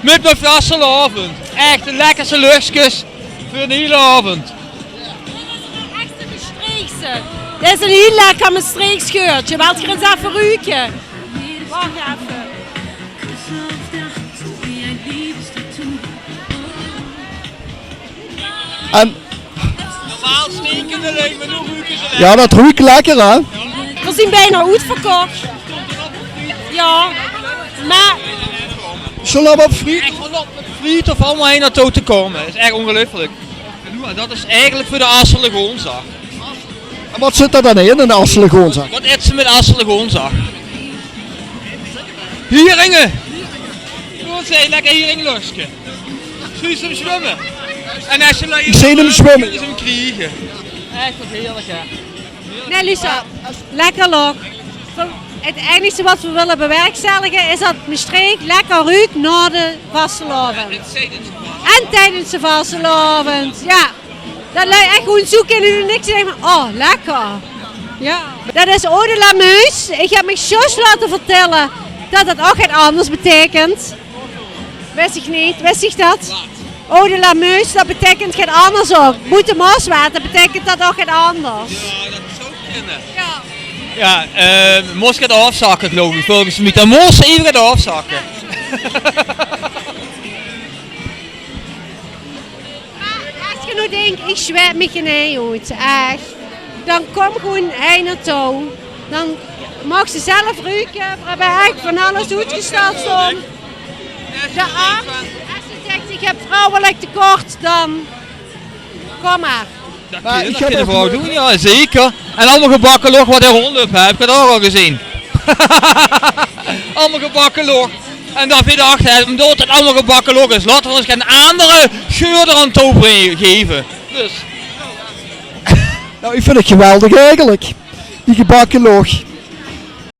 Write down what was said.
Met mijn vastelavond. Echt de lekkerste luchtjes voor de hele avond. Dit is een heel lekker Maastrichts geurtje. Wilt je eens even ruiken? Wacht even. En Normaal stinkende leuk, maar nu ruiken ze lekker. ja, dat ruikt lekker hè. We zijn bijna uitverkocht. Ja, maar Zullen we op friet? Echt van op friet of allemaal heen naartoe te komen. Dat is echt ongelooflijk. En dat is eigenlijk voor de Asselige Woensdag. En wat zit er dan in een Asselige Woensdag? Wat eten ze met Asselige Woensdag? Hieringen! Gewoon zeggen, lekker hieringlusje. Zie je hem zwemmen? En als je Ik zie hem zwemmen. kunnen ze hem krijgen. Echt wat heerlijk hè. nee Lisa, lekker log. Het enige wat we willen bewerkstelligen is dat Maastricht lekker ruikt na de vastelavond. En tijdens de vastelavond, ja. Dat lui echt gewoon zoeken en nu niks zeggen van, oh lekker. Ja. Dat is Eau de la Meuse. Ik heb me Jos laten vertellen dat dat ook iets anders betekent. Wist ik niet, wist ik dat? Eau de la Meuse, dat betekent geen anders ook. Moet Maaswater betekent dat ook geen anders. Ja, dat zou kunnen. Ja. Ja, moest gaat afzakken geloof ik volgens mij. Dan moest even gaat afzakken. Als je nou denkt, ik zweet me geen uit, echt. Dan kom gewoon heen naartoe. Dan mag ze zelf ruiken. We hebben echt van alles uitgesteld soms. De arts, als ze zegt ik heb vrouwelijk tekort, dan kom maar. Dat Maar ik kun heb je ook vrouw nog- doen, ja zeker. En allemaal gebakken log wat er rondloopt, heb ik het ook al gezien. Allemaal gebakken log. En dan vind je achter, omdat het allemaal gebakken log is, laten we ons geen andere geur eraan toe geven. Dus. Nou, ik vind het geweldig eigenlijk. Die gebakken loog.